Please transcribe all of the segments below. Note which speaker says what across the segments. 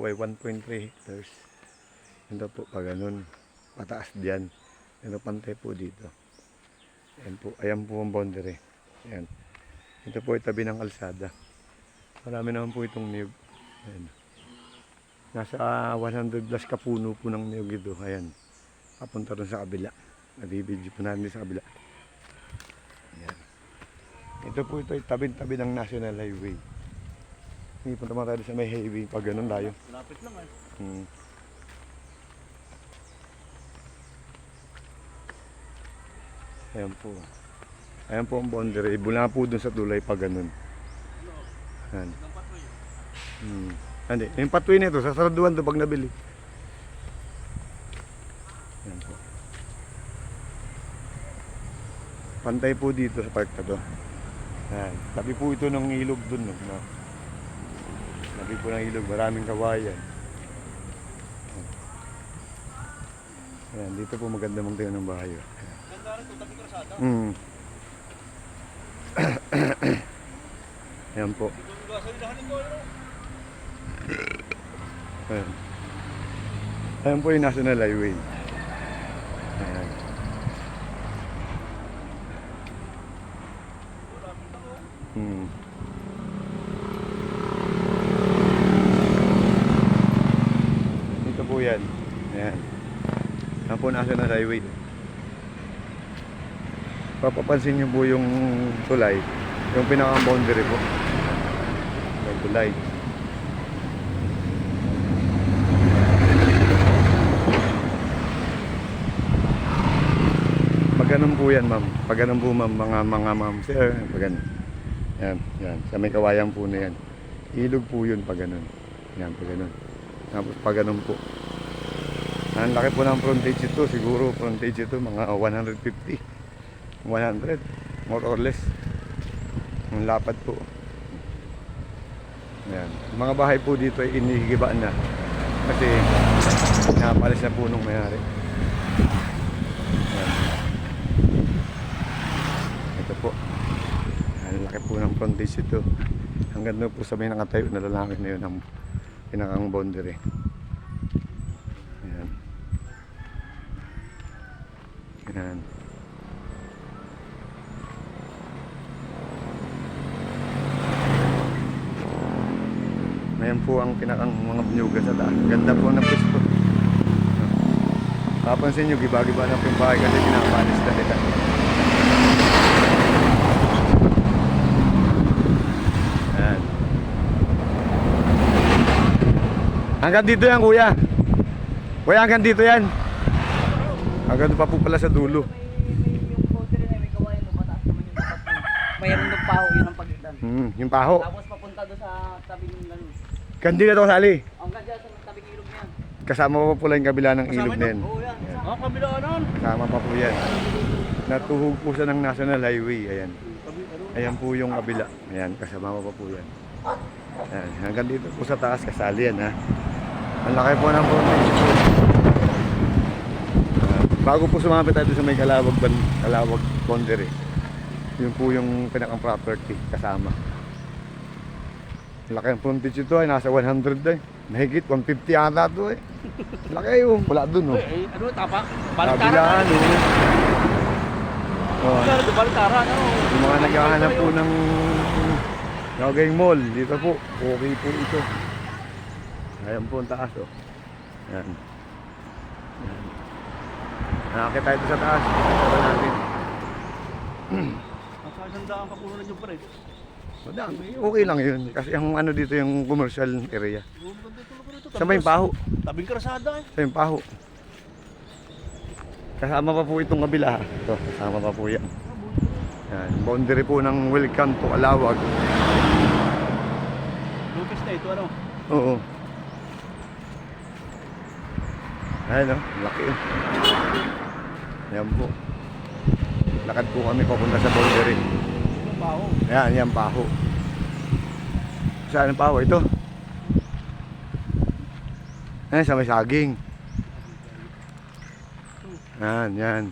Speaker 1: po ay 1.3 hectares. Ito po pag ganun, pataas diyan. Ito pantay po dito. Ayan po ang boundary. Ayan. Ito po ay tabi ng kalsada. Marami naman po itong niyog. Ayan. Nasa 100 plus kapuno po ng niyog ito. Ayan. Papunta rin sa kabila. Nabibidyo po natin sa kabila. Ayan. Ito po ito ay tabi-tabi ng National Highway. Hindi punta mga tayo sa may highway pag ganun tayo.
Speaker 2: Lapit lang eh.
Speaker 1: Ayan po. Ayan po ang boundary. Mula po dun sa tulay pag ganun. Ayan. Hindi. Yung patway nito, sasaraduan to pag nabili. Ayan po. Pantay po dito sa park na to. Ayan. Tabi po ito ng ilog dun. No? Tabi po ng ilog. Maraming kawayan. Ayan. Dito po maganda mong tayo ng bahay.
Speaker 2: Ganda rin ito, tabi krasada.
Speaker 1: Ayan po. Ayan. Ayan po yung National Highway. Ayan. Dito po yan. Ayan. Ayan po National Highway. Papapansin nyo po yung tulay, yung pinaka-boundary po. Yung tulay. Pagganon po yan, ma'am. Pagganon po, ma'am, mga ma'am, sir. Pagganon. Yan, yan. Sa may kawayan po na yan. Ilog po yun pagganon. Yan, pagganon. Tapos pagganon po. Ang laki po ng frontage ito. Siguro frontage ito mga 150. 100 more or less. Ang lapad po. Ayan. Mga bahay po dito ay inihigibaan na kasi napalis na po nung mayari. Ayan. Ito po. Ang laki po ng frontage ito. Hanggang doon po sa may nakatayo na lalaki na yun ang pinakang boundary. Ayan. Ayan. Ayan po ang pinakang mga nyuga sa taas. Ganda po ng pwesto. Papansin nyo, giba-giba na po yung bahay kasi pinapalis na nila. Ayan. Hanggang dito yan, kuya. Kuya, hanggang dito yan. Hanggang pa po pala sa dulo.
Speaker 2: Yung boundary na may kawayan mo, mataas naman yung tapat mo. Mayroon ng paho, yun ang pagitan.
Speaker 1: Yung paho.
Speaker 2: Tapos papunta doon sa tabi ng ganun.
Speaker 1: Kandi na ito kasali.
Speaker 2: Hanggang dyan sa tabing ilog niyan.
Speaker 1: Kasama pa po lang yung kabila ng ilog na yan.
Speaker 2: Oo yan. Ang kabila nun.
Speaker 1: Kasama pa po yan. Natuhog po siya ng National Highway. Ayan. Ayan po yung kabila. Ayan, kasama pa po yan. Ayan. Hanggang dito po sa taas kasali yan, ha. Ang laki po ng frontage. Bago po sumapit tayo sa may Calawag boundary. Yun po yung pinakang property kasama. Laki ang frontage ito ay nasa 100 eh. Mahigit 150 ata ito eh. Laki yun. Wala dun oh.
Speaker 2: Ano, tapa?
Speaker 1: Kabilaan oh. Oh.
Speaker 2: Baltaran, ano?
Speaker 1: Yung mga naghahanap po ng Nogay Mall. Dito po. Okay po ito. Ayan po ang taas oh. Ayan. Ayan. Nakakita tayo sa taas. Ito natin.
Speaker 2: Ang sasandaan ka puno na yung pared.
Speaker 1: Madami. Okay lang yun. Kasi ang ano dito yung commercial area. Sa may paho.
Speaker 2: Tabing krasada eh.
Speaker 1: Sa may paho. Kasama pa po itong kabila. Ito, kasama pa po yan. Yan. Boundary po ng Welcome to Calawag.
Speaker 2: Lupis na ito ano?
Speaker 1: Oo. Ayan o, laki o. Yan po. Lakad po kami papunta sa boundary.
Speaker 2: Yung paho.
Speaker 1: Ayan, yan paho. Saan ang paho? Ito. Ayan, sa may saging. Ayan, yan.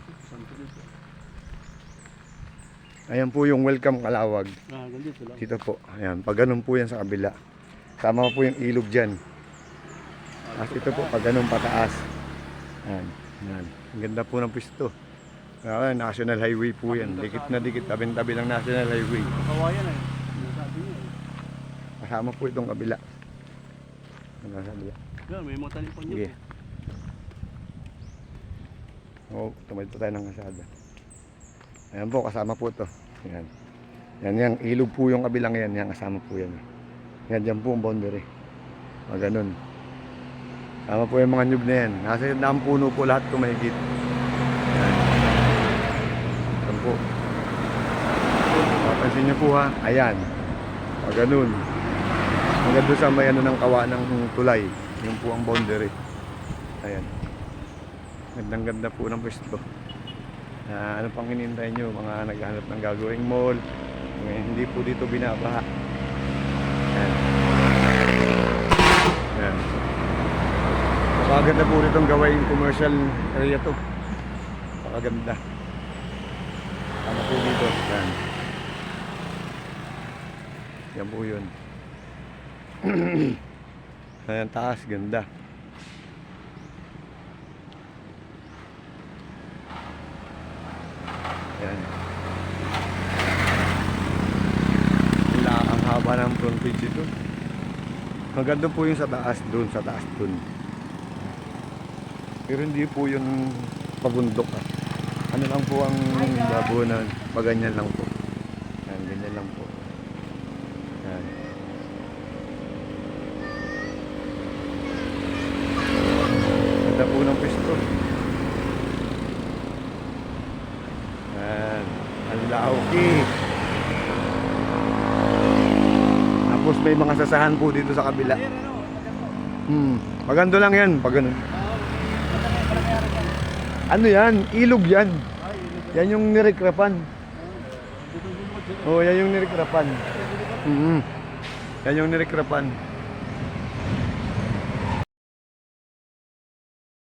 Speaker 1: Ayan po yung Welcome Calawag.
Speaker 2: Ganito lang.
Speaker 1: Dito po. Ayan, pag ganun po yan sa kabila. Sama po yung ilog dyan. Tapos ito po, pag ganun pataas. Yan, yan. Ang ganda po ng pisto. National Highway po yan. Dikit na dikit, tabi-tabi ng National Highway.
Speaker 2: Kawayan eh. Sabi niya eh.
Speaker 1: Kasama po itong kabila. Ano sa kabila?
Speaker 2: Yan, may mga talim pa niyo.
Speaker 1: Sige. Oo, tumayo tayo ng kasada. Ayan po, kasama po to. Yan. Yan, yan. Ilog po yung kabilang yan. Yan, kasama po yan. Yan, dyan po ang boundary. Mga ganun. Kasama po yung mga nyug na yan. Nasa daang puno po lahat kumahigit. Yan. Yan po. Papansin niyo po ha. Ayan. Mga ganun. Hanggang doon sa may ano ng kawa ng tulay. Yung po ang boundary. Ayan. Gandang-ganda po ng pwesto. Ano pang hinihintay nyo? Mga naghahanap ng gagawing mall. Hindi po dito binabaha. Ayan. Ayan. Napakaganda po ditong gawain commercial area to. Napakaganda. Ano po dito? Ayan. Yan po yun. Ayan, taas, ganda. Ayan. Ang haba ng frontage ito. Hanggang doon po yung sa taas, doon sa taas doon. Pero hindi po yung pabundok ah. Ano lang po ang labunan, paganyan lang po. Ayan, ganyan lang po. Ayan. Ganda po ng pisto. Ayan. Ang lauki. Tapos may mga sasahan po dito sa kabila. Maganda lang yan, pag ganun. Ano yan? Ilog yan. Yan yung nirekrapan. Oh, yan yung nirekrapan. Yan yung nirekrapan.